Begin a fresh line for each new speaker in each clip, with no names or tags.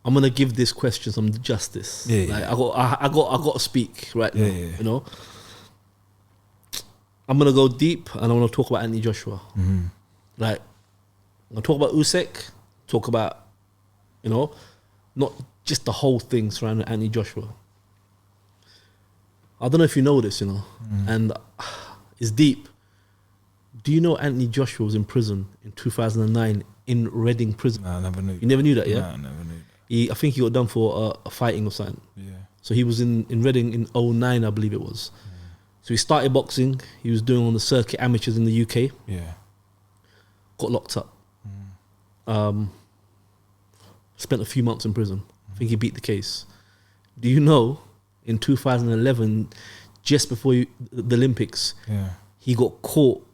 I'm gonna give this question some justice. Like, I got to speak right now. You know, I'm gonna go deep and I want to talk about Anthony Joshua. Like, I'm gonna talk about Usyk. Talk about, you know, not just the whole thing surrounding Anthony Joshua. I don't know if you know this, you know, and it's deep. Do you know Anthony Joshua was in prison in 2009 in Reading prison?
No, I never knew.
You never knew that, yeah?
No, I never knew.
I think he got done for a fighting or something.
Yeah.
So he was in Reading in 2009, I believe it was. So he started boxing. He was doing on the circuit amateurs in the UK.
Yeah.
Got locked up. Spent a few months in prison. I think he beat the case. Do you know, in 2011, just before the Olympics, he got caught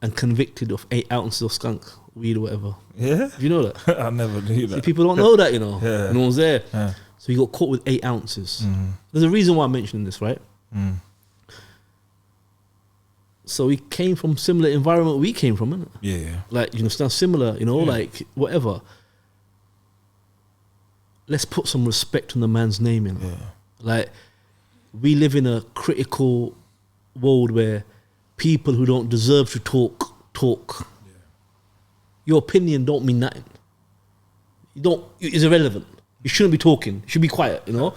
and convicted of 8 ounces of skunk, weed or whatever.
Yeah?
Do you know that?
I never knew that.
See, people don't know that, you know.
Yeah.
No one's there.
Yeah.
So he got caught with 8 ounces. There's a reason why I'm mentioning this, right? So he came from similar environment we came from, innit?
Yeah.
Like, you understand, similar, you know, like whatever. Let's put some respect on the man's name, you know.
Yeah.
Like, we live in a critical world where people who don't deserve to talk. Yeah. Your opinion don't mean nothing. It's irrelevant. You shouldn't be talking. You should be quiet, you know.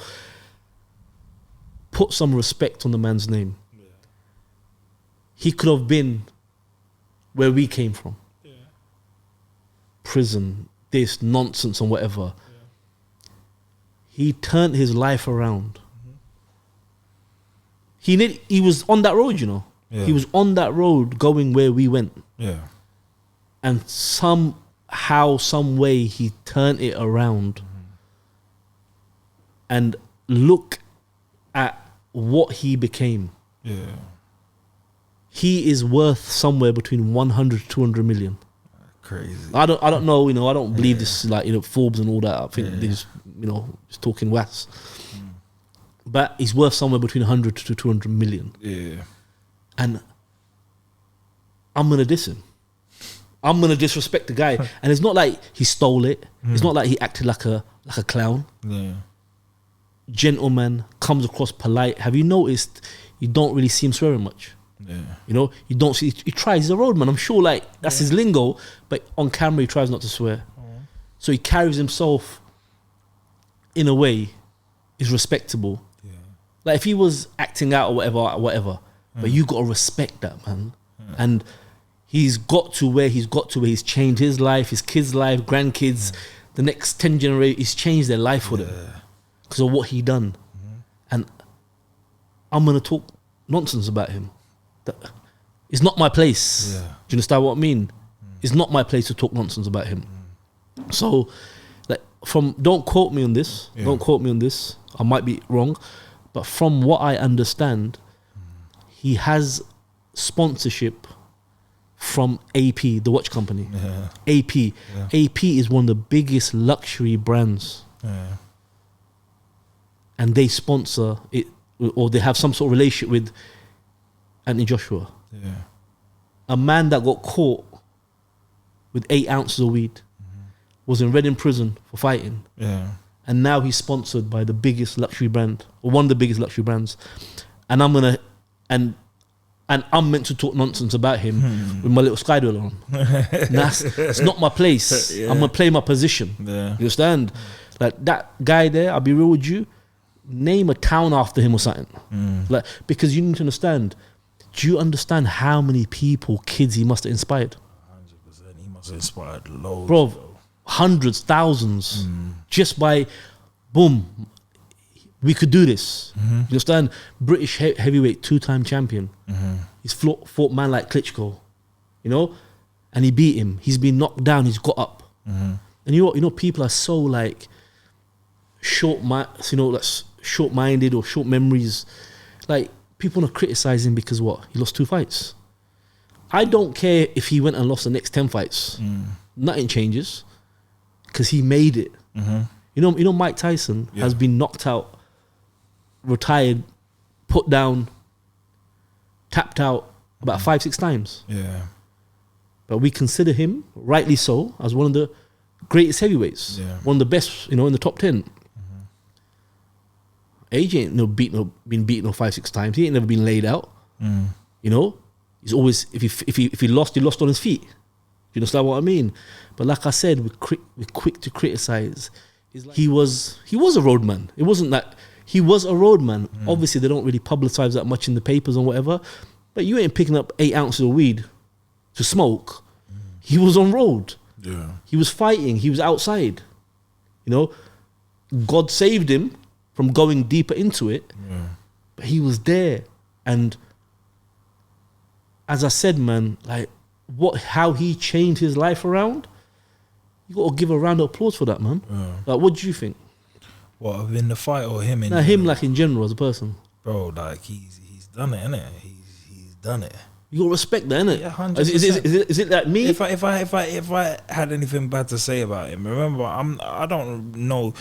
Put some respect on the man's name. Yeah. He could have been where we came from. Yeah. Prison, this nonsense and whatever. Yeah. He turned his life around. He was on that road, you know. Yeah. He was on that road going where we went.
Yeah.
And somehow, some way, he turned it around. And look at what he became.
Yeah.
He is worth somewhere between 100 to 200 million.
Crazy.
I don't know, you know, I don't believe this, like, you know, Forbes and all that. I think they're just, you know, just talking was. But he's worth somewhere between 100 to 200 million. Yeah. And I'm going to diss him. I'm going to disrespect the guy. And it's not like he stole it. It's not like he acted like a clown. Yeah. Gentleman, comes across polite. Have you noticed you don't really see him swearing much? Yeah. You know, you don't see, he tries, he's a roadman. I'm sure, like, that's his lingo, but on camera he tries not to swear. So he carries himself in a way is respectable. Yeah. Like, if he was acting out or whatever, but you got to respect that, man. And he's got to where he's changed his life, his kids' life, grandkids, the next 10 generations, he's changed their life for them because of what he done. And I'm going to talk nonsense about him. It's not my place. Yeah. Do you understand what I mean? It's not my place to talk nonsense about him. So, like, don't quote me on this. Yeah. Don't quote me on this. I might be wrong. But from what I understand, he has sponsorship from AP, the watch company. Yeah. AP. Yeah. AP is one of the biggest luxury brands. Yeah. And they sponsor it, or they have some sort of relationship with Anthony Joshua. Yeah. A man that got caught with 8 ounces of weed was in Reading prison for fighting. Yeah. And now he's sponsored by the biggest luxury brand, or one of the biggest luxury brands. And I'm meant to talk nonsense about him with my little skydweller on. It's not my place. Yeah. I'm gonna play my position. Yeah. You understand? Like, that guy there, I'll be real with you, name a town after him or something. Like, because you need to understand. Do you understand how many people, kids, he must have inspired?
100%. He must have inspired loads.
Bro, hundreds, thousands. Just by, boom, we could do this. You understand? British heavyweight 2-time champion. He's fought man like Klitschko, you know? And he beat him. He's been knocked down, he's got up. And you know what? You know, people are so, like, short-minded or short memories. Like, people want to criticize him because what? He lost 2 fights. I don't care if he went and lost the next 10 fights. Nothing changes because he made it. You know, Mike Tyson has been knocked out, retired, put down, tapped out about 5-6 times. Yeah. But we consider him, rightly so, as one of the greatest heavyweights,
Yeah.
one of the best, in the top 10. AJ ain't been beaten 5-6 times. He ain't never been laid out. He's always, if he lost, he lost on his feet. You understand what I mean? But like I said, we're quick to criticize. He was a roadman. It wasn't that he was a roadman. Obviously, they don't really publicize that much in the papers or whatever. But you ain't picking up 8 ounces of weed to smoke. He was on road.
Yeah.
He was fighting. He was outside. God saved him from going deeper into it.
Yeah.
But he was there. And as I said, man, like how he changed his life around, you got to give a round of applause for that, man.
Yeah.
Like, what do you think?
What, in the fight or him in
Nah, him like in general as a person.
Bro, like he's done it, innit? He's done it.
You got to respect that, innit?
Yeah, 100%.
Is it like me?
If I had anything bad to say about him, remember I don't know,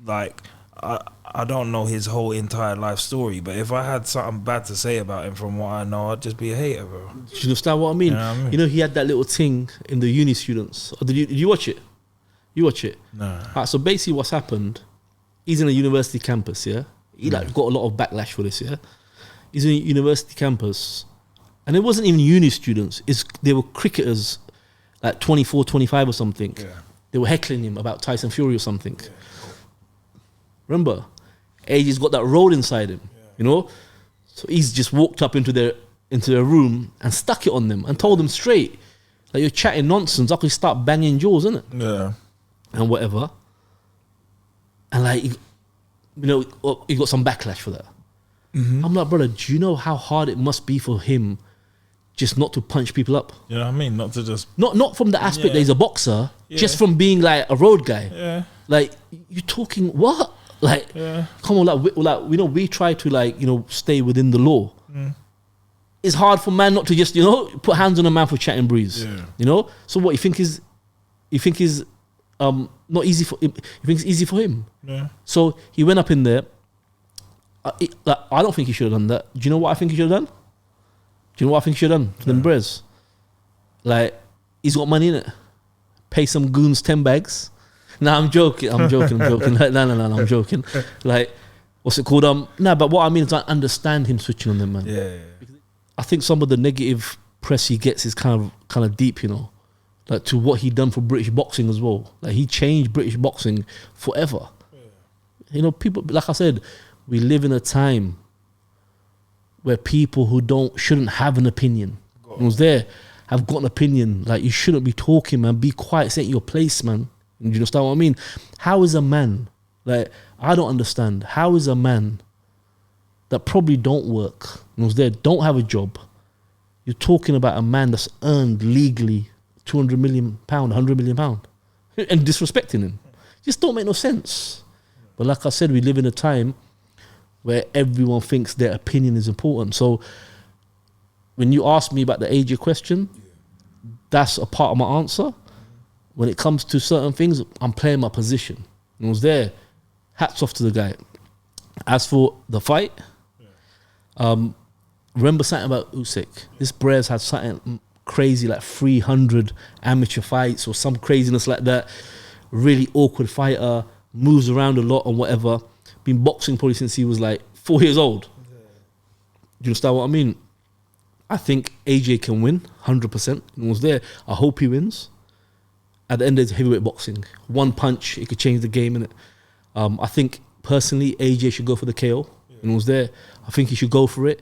like I don't know his whole entire life story, but if I had something bad to say about him from what I know, I'd just be a hater, bro.
Do you understand what I mean?
You know what I mean?
He had that little thing in the uni students. Did you watch it? You watch it?
Nah.
Alright, so basically what's happened, he's in a university campus, yeah? He got a lot of backlash for this, yeah? He's in a university campus, and it wasn't even uni students, they were cricketers, like 24, 25 or something.
Yeah.
They were heckling him about Tyson Fury or something. Yeah. Remember? AJ's got that road inside him, So he's just walked up into their room and stuck it on them and told them straight, like, you're chatting nonsense, I could start banging jaws, innit?
Yeah.
And whatever. And like, he got some backlash for that. I'm like, brother, do you know how hard it must be for him just not to punch people up?
You know what I mean? Not to just...
Not from the aspect that he's a boxer,
Yeah.
just from being like a road guy.
Yeah.
Like, you're talking what? Like, come on, we try to stay within the law. It's hard for man not to just, put hands on a man for chatting breeze.
Yeah.
So what, you think is not easy for him? You think it's easy for him?
Yeah.
So he went up in there. I don't think he should have done that. Do you know what I think he should have done? Do you know what I think he should have done to them Brez? Like, he's got money in it. Pay some goons 10 bags. Nah, I'm joking. Like, no, I'm joking. Like, what's it called? But what I mean is I understand him switching on them, man.
Yeah.
I think some of the negative press he gets is kind of deep, like to what he done for British boxing as well. Like, he changed British boxing forever. People, like I said, we live in a time where people who shouldn't have an opinion, have got an opinion. Like, you shouldn't be talking, man. Be quiet. It's ain't your place, man. Do you understand what I mean? How is a man, like, I don't understand. How is a man that probably don't work, don't have a job, you're talking about a man that's earned legally £200 million, £100 million, and disrespecting him? Just don't make no sense. But like I said, we live in a time where everyone thinks their opinion is important. So when you ask me about the AJ question, that's a part of my answer. When it comes to certain things, I'm playing my position. Hats off to the guy. As for the fight, remember something about Usyk. This Brez had something crazy, like 300 amateur fights or some craziness like that. Really awkward fighter, moves around a lot and whatever. Been boxing probably since he was like 4 years old. Do you understand what I mean? I think AJ can win 100%. I hope he wins. At the end, it's heavyweight boxing. One punch, it could change the game, innit? I think, personally, AJ should go for the KO. I think he should go for it.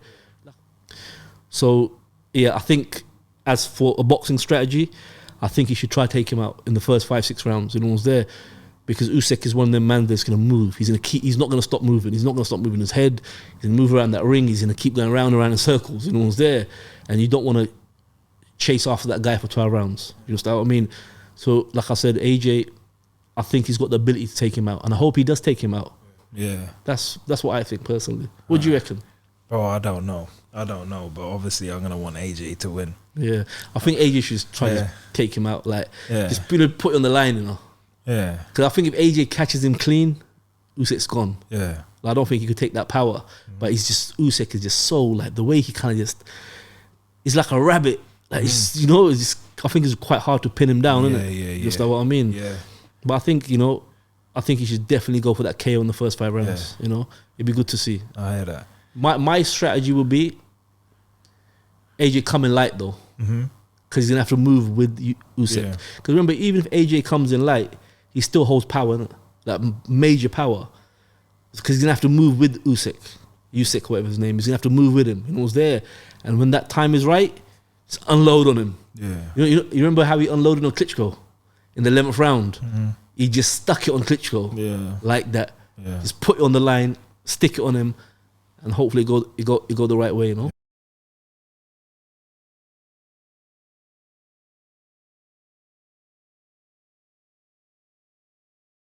So, yeah, I think as for a boxing strategy, I think he should try to take him out in the first 5-6 rounds. Because Usyk is one of them men that's going to move. He's not going to stop moving. He's not going to stop moving his head. He's going to move around that ring. He's going to keep going around in circles. And you don't want to chase after that guy for 12 rounds. You understand what I mean? So, like I said, AJ, I think he's got the ability to take him out, and I hope he does take him out.
Yeah.
That's what I think personally. What do you reckon?
Bro, I don't know, but obviously I'm gonna want AJ to win.
Yeah, I think AJ should try to take him out. Just put it on the line,
Yeah.
Because I think if AJ catches him clean, Usyk's gone.
Yeah.
I don't think he could take that power. But Usyk is just so, like, the way he kind of he's like a rabbit. Like, he's just I think it's quite hard to pin him down, isn't it?
Yeah.
Just like what I mean.
Yeah.
But I think, you know, I think he should definitely go for that KO in the first 5 rounds. You know, it'd be good to see.
I hear that.
My strategy would be AJ coming light though, because he's gonna have to move with Usyk.
Yeah.
Because remember, even if AJ comes in light, he still holds power, innit? That major power. Because he's gonna have to move with Usyk, whatever his name is. He's gonna have to move with him. You know, it's there, and when that time is right, just unload on him.
Yeah.
You remember how he unloaded on Klitschko in the 11th round? He just stuck it on Klitschko, like that.
Yeah.
Just put it on the line, stick it on him, and hopefully it go the right way. You know.